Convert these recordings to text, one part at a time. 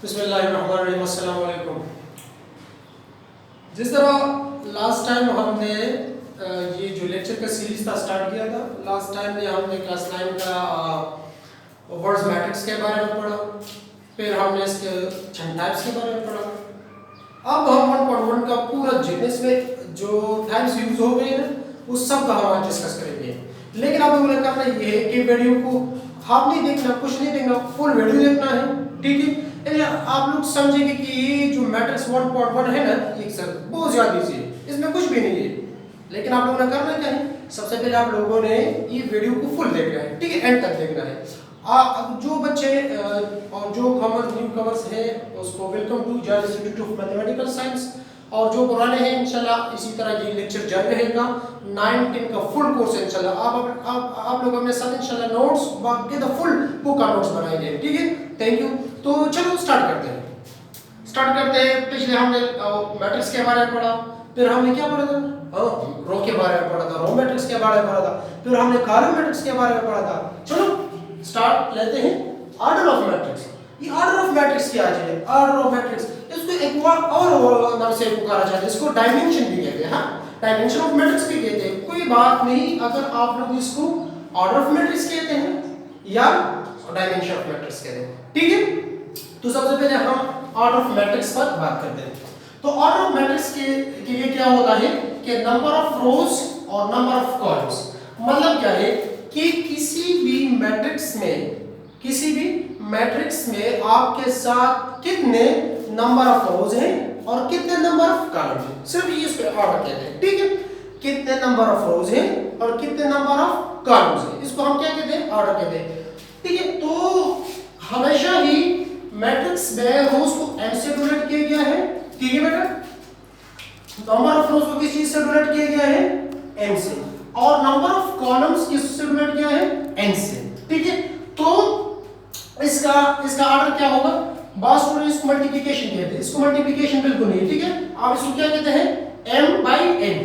बिस्मिल्लाहिर्रहमानिर्रहीम, अस्सलाम वालेकुम। जिस तरह लास्ट टाइम हमने ये जो लेक्चर का सीरीज था स्टार्ट किया था, लास्ट टाइम में हमने क्लास 9 का वर्ड्स मैट्रिक्स के बारे में पढ़ा, फिर हमने इसके छंद टाइप्स के बारे में पढ़ा। अब हम 1.1 का पूरा जितने में जो टाइप्स यूज हो गए हैं उस सब का हम आज डिस्कस करेंगे। लेकिन अब हमें करना ये है कि वीडियो को हाफ नहीं देखना, कुछ नहीं देखना, फुल वीडियो देखना है, ठीक है। आप लोग समझेंगे कि ये जो मैट्रिक्स 1.1 है ना, ये सर बहुत ज्यादा इजी है, इसमें कुछ भी नहीं है। लेकिन आप लोगों ने करना क्या है, सबसे पहले आप लोगों ने ये वीडियो को फुल देखना है, ठीक है, एंड तक देखना है। अब जो बच्चे और जो न्यू कमर्स हैं उसको welcome to Joy Institute of Mathematical Science, और जो पुराने हैं इंशाल्लाह इसी तरह ये लेक्चर जारी रहेगा। 9-10 का फुल कोर्स है इंशाल्लाह। आप लोग अपने साथ इंशाल्लाह नोट्स बाकी द फुल बुक का नोट्स बनाएंगे, ठीक है। Thank you. तो चलो स्टार्ट करते हैं। पिछले हमने मैट्रिक्स के बारे में पढ़ा, फिर हमने क्या पढ़ा था, रो के बारे में पढ़ा था, रो मैट्रिक्स के बारे में पढ़ा था, फिर हमने कॉलम मैट्रिक्स के बारे में पढ़ा था। चलो स्टार्ट लेते हैं। ऑर्डर ऑफ मैट्रिक्स, ये ऑर्डर ऑफ मैट्रिक्स क्या है? ऑर्डर ऑफ मैट्रिक्स इसको एक और नाम से पुकारा जाता है, इसको डायमेंशन भी कहते हैं। हाँ, डायमेंशन ऑफ मैट्रिक्स भी कहते हैं, कोई बात नहीं अगर आप लोग इसको ऑर्डर ऑफ मैट्रिक्स कहते हैं या डायमेंशन ऑफ मैट्रिक्स कहते हैं, ठीक है। तो सबसे पहले हम ऑर्डर ऑफ मैट्रिक्स पर बात करते हैं। तो ऑर्डर ऑफ मैट्रिक्स के लिए क्या होता है कि नंबर ऑफ रोज और नंबर ऑफ कॉलम्स। मतलब क्या है कि किसी भी मैट्रिक्स में आपके साथ कितने नंबर ऑफ रोज हैं और कितने नंबर ऑफ कॉलम हैं, सिर्फ ये इसको ऑर्डर कहते हैं, ठीक है। कितने नंबर ऑफ रोज हैं और कितने नंबर ऑफ कॉलम्स हैं, इसको हम क्या कहते हैं, ऑर्डर कहते हैं, ठीक है। तो हमेशा ही मैट्रिक्स में रोज को m से डिनोट किया गया है, ठीक है बेटा। नंबर ऑफ रोज को किस चीज से डिनोट किया गया है, m से, और नंबर ऑफ कॉलम्स किससे डिनोट किया है, n से, ठीक है। तो इसका ऑर्डर क्या होगा, बात स्टूडेंट इसको मल्टीप्लिकेशन कहते हैं, इसको मल्टीप्लिकेशन बिल्कुल नहीं, ठीक है। आप इसको क्या कहते हैं, m by n,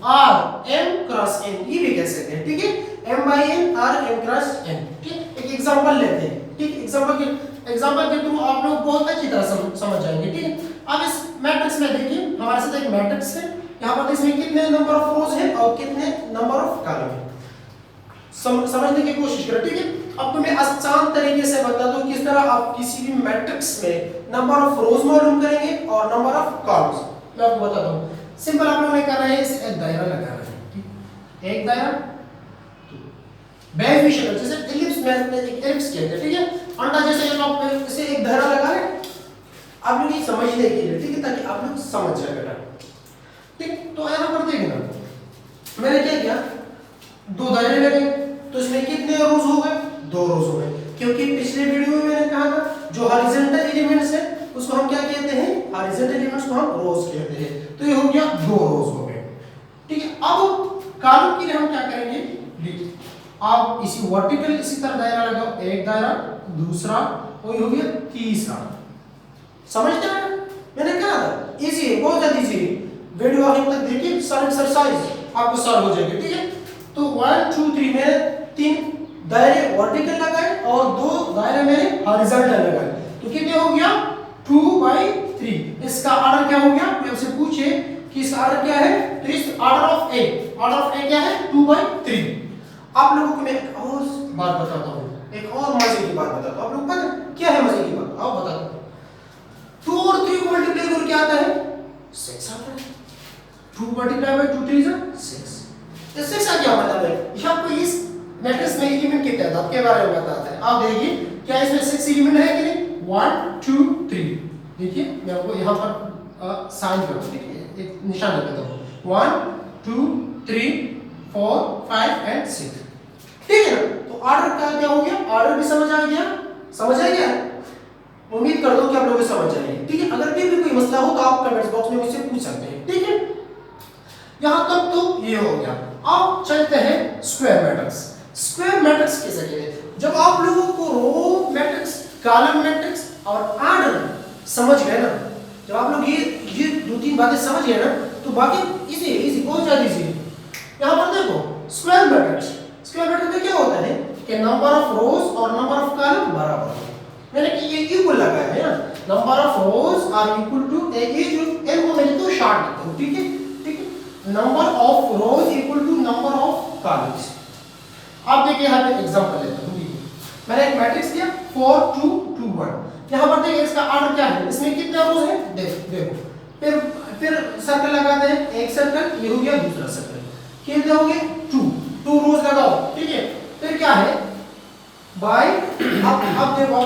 r m cross n, ये भी कह सकते हैं, ठीक है। m by n r m cross n, ठीक। एक एग्जांपल लेते हैं, ठीक। एग्जांपल के थ्रू आप लोग बहुत अच्छी तरह समझ जाएंगे, ठीक है। अब इस मैट्रिक्स में देखिए, हमारे साथ एक मैट्रिक्स है, यहाँ पर इसमें कितने नंबर ऑफ रोज हैं और कितने नंबर ऑफ कॉलम हैं, समझने की कोशिश करें, ठीक है। आपको मैं आसान तरीके से बता दूं किस तरह आप किसी भी मैट्रिक्स में नंबर ऑफ रोज मालूम करेंगे और नंबर ऑफ कॉलम्स। मैं आपको बताता हूं, सिंपल आप लोगों ने करना है, इसे एक दायरा लगाना है, ठीक। एक दायरा बेनिफिशियल जैसे एलिप्स में एक एलिप्स कहते हैं, ठीक है। अंडा जैसे आप इसे एक दायरा लगा रहे आप लोग ये समझने के लिए, ठीक है, ताकि आप लोग समझ जाए बेटा, ठीक। तो यहां पर देखना, मैंने क्या किया, दो दायरे लगे, तो इसमें कितने रोज हो गए, 2 रोज हो गए, क्योंकि पिछले वीडियो में मैंने कहा था जो हॉरिजॉन्टल एलिमेंट्स है उसको हम क्या कहते हैं, हॉरिजॉन्टल एलिमेंट्स को हम रोज कहते हैं। तो ये हो गया 2 रोज हो गए, ठीक है। अब कॉलम के लिए हम क्या करेंगे, आप इसी वर्टिकल इसी तरह दायरा लगाओ, एक दायरा, दूसरा, और ये हो गया तीसरा। समझते हैं, मैंने कहा था इजी है, बहुत ज्यादा इजी है। वीडियो आखिर तक देखिए, सारे एक्सरसाइज आपको सॉल्व हो जाएंगे, ठीक है। तो 1 2 3 में 3 दायरे वर्टिकल लगाए और 2 दायरे में हॉरिजॉन्टल लगाए, तो कितने हो गया, 2/3। इसका ऑर्डर क्या हो गया, मैं आपसे पूछे कि इसका ऑर्डर क्या है, तो इस ऑर्डर ऑफ ए क्या है, 2/3। आप लोगों को मैं एक और बात बताता हूं, एक और मजे की बात बताता हूं। आप लोग पता क्या है मजे की बात, आओ बताता हूं। 2 और 3 को मल्टीप्लाई करके क्या आता है, 6 आता है। 2 मल्टीप्लाई बाय 2 3 is 6। इस 6 का क्या मतलब है, यहां पर इस मैट्रिक्स में एलिमेंट के तादाद के बारे में बताता है। आप देखिए क्या इसमें 6 एलिमेंट है कि नहीं, 1 2 3। देखिए मैं आपको यहां पर साइन करता हूं, ठीक है, एक निशान लगाता हूं, 1 2 3 4 5 एंड 6, ठीक है ना। तो ऑर्डर का क्या हो गया, ऑर्डर भी समझ आ गया। उम्मीद कर दो कि आप लोगों को समझ आएगी, ठीक है। अगर भी कोई मसला हो तो आप कमेंट्स बॉक्स में मुझसे पूछ सकते हैं, ठीक है। यहां तक तो ये हो गया। अब चलते हैं स्क्वायर मैट्रिक्स। स्क्वायर मैट्रिक्स किसे कहते हैं, जब आप लोगों को रो मैट्रिक्स, कॉलम मैट्रिक्स और ऑर्डर समझ गए ना, जब आप लोग ये 2-3 बातें समझ गए ना, तो बाकी इजी बहुत ज्यादा इजी है। यहां पर देखो स्क्वायर मैट्रिक्स में क्या होता है कि नंबर ऑफ रोज और नंबर ऑफ कॉलम बराबर हो, मैंने कि ये इक्वल लगाया है ना, number of rows are equal to ये जो एन को मैंने तो शॉर्ट लिखता हूं, ठीक है, ठीक है, number of rows equal to number of columns. अब देखिए यहाँ पे एग्जांपल लेता हूं, मैंने एक मैट्रिक्स दिया 4 2 2 1, यहां पर देखिए इसका ऑर्डर क्या है, इसमें कितने रोज है, देखो फिर सर्कल लगाते हैं, एक सर्कल ये हो गया, दूसरा सर्कल कितने हो गए 2 रोज लगाओ, ठीक है, फिर क्या है बाय अब देखो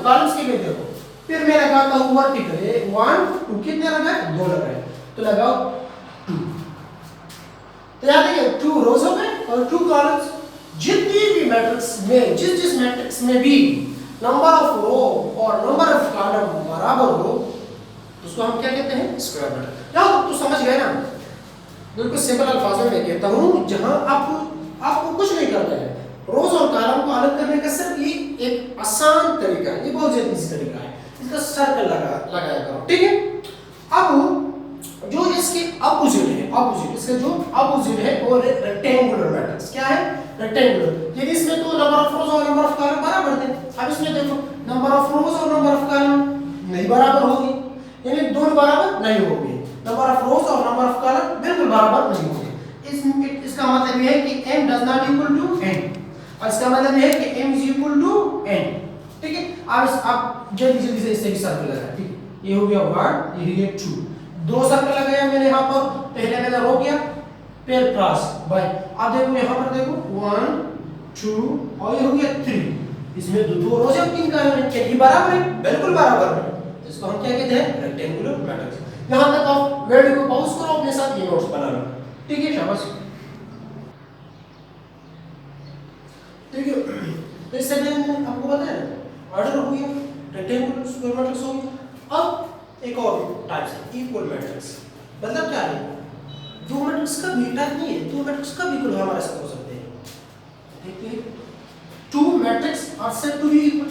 कॉलम्स के लिए देखो, फिर मैं लगाता हूं वर्टिकल 1 2 कितने लगाए 2 लगाए, तो लगाओ 2, तो याद है 2 रोज हो गए और 2 कॉलम्स। जितनी भी मैट्रिक्स में जिस मैट्रिक्स में भी नंबर ऑफ रो और नंबर ऑफ कॉलम बराबर हो उसको हम क्या कहते हैं, स्क्वायर मैट्रिक्स। यार तो समझ गए ना, बिल्कुल सिंपल अल्फाजों में कहता हूं, जहां आपको कुछ नहीं करना है, रोज और कॉलम को अलग करने का सिर्फ ये एक आसान तरीका है, ये बहुत ज्यादा इजी तरीका है, इसका सर्कल लगाया करो, ठीक है। अब जो इसके अपोजिट है, इसका जो अपोजिट है वो रेक्टेंगुलर मैट्रिक्स, क्या है रेक्टेंगुलर। यदि इसमें तो नंबर ऑफ रोज और नंबर ऑफ कॉलम बराबर थे, अब इसमें देखो नंबर ऑफ रोज और नंबर ऑफ कॉलम नहीं बराबर होगी, यानी दोनों बराबर नहीं होंगे, नंबर ऑफ रोज और नंबर ऑफ कॉलम बिल्कुल बराबर नहीं होंगे। इसका मतलब यह है कि m does not equal to n, और इसका मतलब यह है कि m is equal to n, ठीक है। अब जल्दी से इससे भी सर्कल लगाएं, ठीक है, ये हो गया 1, ये हो गया 2, 2 सर्कल लगाया मैंने यहाँ पर, पहले मैंने रो किया फिर क्रॉस बाय, अब देखो यहाँ पर देखो 1 2 और ये हो गया 3, इसमें दो रोज है 3 कॉलम है, क्या ये बराबर है, बिल्कुल बराबर है, इसको हम क्या कहते हैं रेक्टेंगुलर मैट्रिक्स। यहां तक आप वीडियो को पॉज करो, अपने साथ ये नोट्स बना लो, ठीक है, शाबाश, ठीक है। तो इससे मैंने आपको बताया ऑर्डर हो गया, रेक्टेंगुलर स्क्वायर मैट्रिक्स हो गया। अब एक और टाइप है इक्वल मैट्रिक्स, मतलब क्या है, दो मैट्रिक्स का भी टाइप नहीं है, दो मैट्रिक्स का भी इक्वल हमारे साथ हो सकते हैं, ठीक है, two matrix are said to be equal,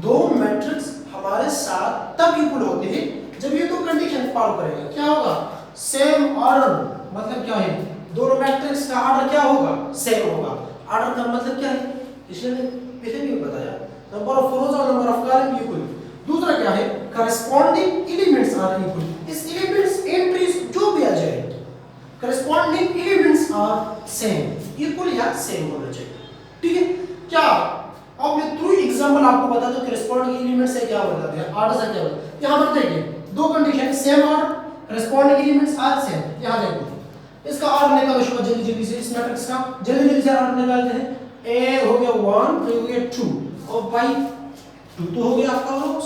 दो मैट्रिक्स हमारे साथ तब इक्वल होते हैं जब ये दो कंडीशन फॉलो करेगा, क्या होगा सेम ऑर्डर, मतलब क्या है दोनों मैट्रिक्स का ऑर्डर क्या होगा सेम होगा, ऑर्डर का मतलब क्या है, इसलिए पहले भी बताया नंबर ऑफ रोज और नंबर ऑफ कॉलम इक्वल। दूसरा क्या है करस्पॉन्डिंग एलिमेंट्स आर इक्वल, इस एलिमेंट्स एंट्रीज जो भी आ जाए corresponding elements are same, equal या सेम होना चाहिए, ठीक है। क्या अब मैं थ्रू एग्जांपल आपको बता दूं करस्पॉन्डिंग एलिमेंट्स से क्या बताते हैं, ऑर्डर से क्या बताते हैं। यहां पर देखिए दो condition same order corresponding elements are same, यहां देखो इसका ऑर्डर निकालो शुरू जल्दी से, इस मैट्रिक्स का जल्दी से ऑर्डर निकालते हैं, ए हो गया 1, ए हो गया 2 और बाई 2 तो हो गया आपका रोज,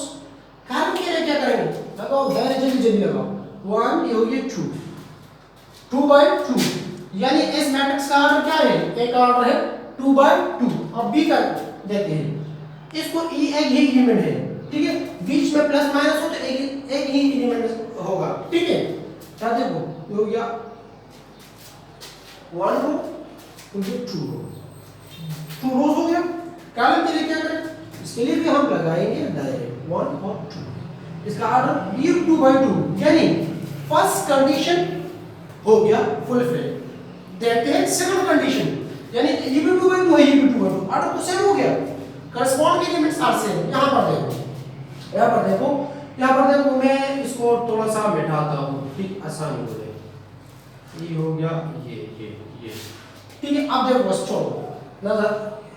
कारण के लिए क्या करेंगे लगाओ दायरे जल्दी लगाओ 1, ये हो गया 2 2/2, यानी इस मैट्रिक्स का ऑर्डर क्या है, ए का ऑर्डर है 2/2, अब बी का देते हैं, इसको ई एक ही एलिमेंट है, ठीक है, बीच में प्लस माइनस हो तो एक ही एलिमेंट होगा, ठीक है। क्या देखो ये हो गया 1 रो तो ये 2 रो, 2 रोज हो गया। कॉलम के लिए क्या करें, इसके लिए भी हम लगाएंगे दायरे 1 और 2, इसका ऑर्डर ये 2/2, यानी फर्स्ट कंडीशन हो गया फुलफिल, देखते हैं सेकंड कंडीशन, यानी ये भी 2/2 है, ये भी 2/2, ऑर्डर तो सेम हो गया, करस्पॉन्डिंग एलिमेंट्स आर सेम। यहां पर देखो मैं इसको थोड़ा सा मिटाता हूं, ठीक आसानी हो जाए, ये हो गया ये ठीक है। अब देखो बस छोड़ो नजर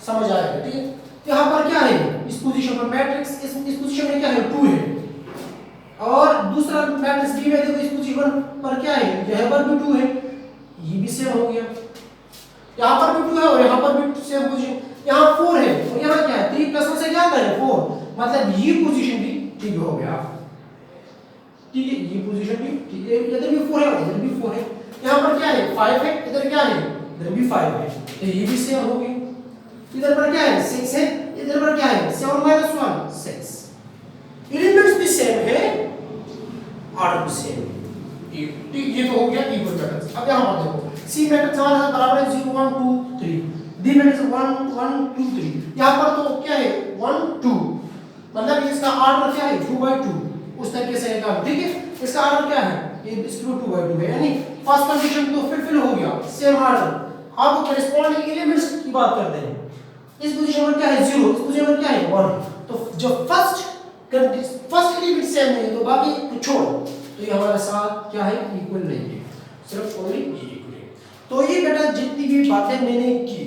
समझ आएगा, ठीक है। यहां पर क्या है इस पोजीशन पर मैट्रिक्स इस पोजीशन में क्या है 2 है, और दूसरा मैट्रिक्स बी में देखो इस पोजीशन पर क्या है, यहां पर भी 2 है, ये भी सेम हो गया, यहाँ पर भी 2 है और यहाँ पर भी सेम पोजीशन, यहाँ 4 है और यहाँ क्या है 3 प्लस 1 से क्या आता है 4, मतलब ये पोजीशन भी ठीक हो गया, ठीक है, ये पोजीशन भी ठीक है, इधर भी 4 है और इधर भी 4 है, यहाँ पर क्या है 5 है, इधर क्या है इधर भी 5 है, तो ये भी सेम हो गई, इधर पर क्या है 6 है, इधर पर क्या है 7 - 1 6, एलिमेंट्स भी सेम है ऑर्डर भी सेम है, ठीक, ये तो हो गया इक्वल मैट्रिक्स। अब यहाँ पर देखो सी मैट्रिक्स हमारे साथ बराबर है 0 1 2 3, डी मैट्रिक्स 1 1 2 3, यहाँ पर तो क्या है 1 2, मतलब इसका ऑर्डर क्या है 2/2, उस तरीके से काम, ठीक है। इसका ऑर्डर क्या है ये इसको 2/2 है, यानी फर्स्ट कंडीशन तो फुलफिल हो गया, सेम ऑर्डर। अब करस्पॉन्डिंग एलिमेंट्स की बात करते हैं, इस पोजीशन पर क्या है 0, इस पोजीशन पर क्या है 1, तो जो फर्स्ट एलिमेंट सेम नहीं है तो बाकी को छोड़ो, तो ये हमारे साथ क्या है, इक्वल नहीं है, सिर्फ ओनली ये इक्वल है। तो ये बेटा जितनी भी बातें मैंने की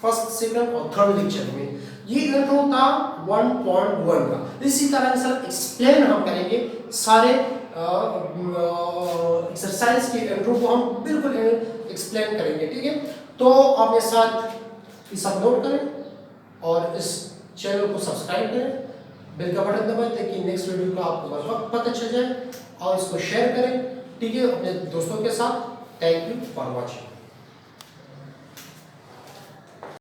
फर्स्ट सेकंड और थर्ड लेक्चर में, ये इंट्रो था 1.1 का। इसी तरह से एक्सप्लेन हम करेंगे सारे एक्सरसाइज के इंट्रो को हम बिल्कुल एक्सप्लेन करेंगे, ठीक है। तो आप मेरे साथ इस सब नोट करें और इस चैनल को सब्सक्राइब करें, बेल का बटन दबाएं ताकि नेक्स्ट वीडियो का आपको बर वक्त पता चल जाए, और इसको शेयर करें, ठीक है, अपने दोस्तों के साथ। Thank you for watching.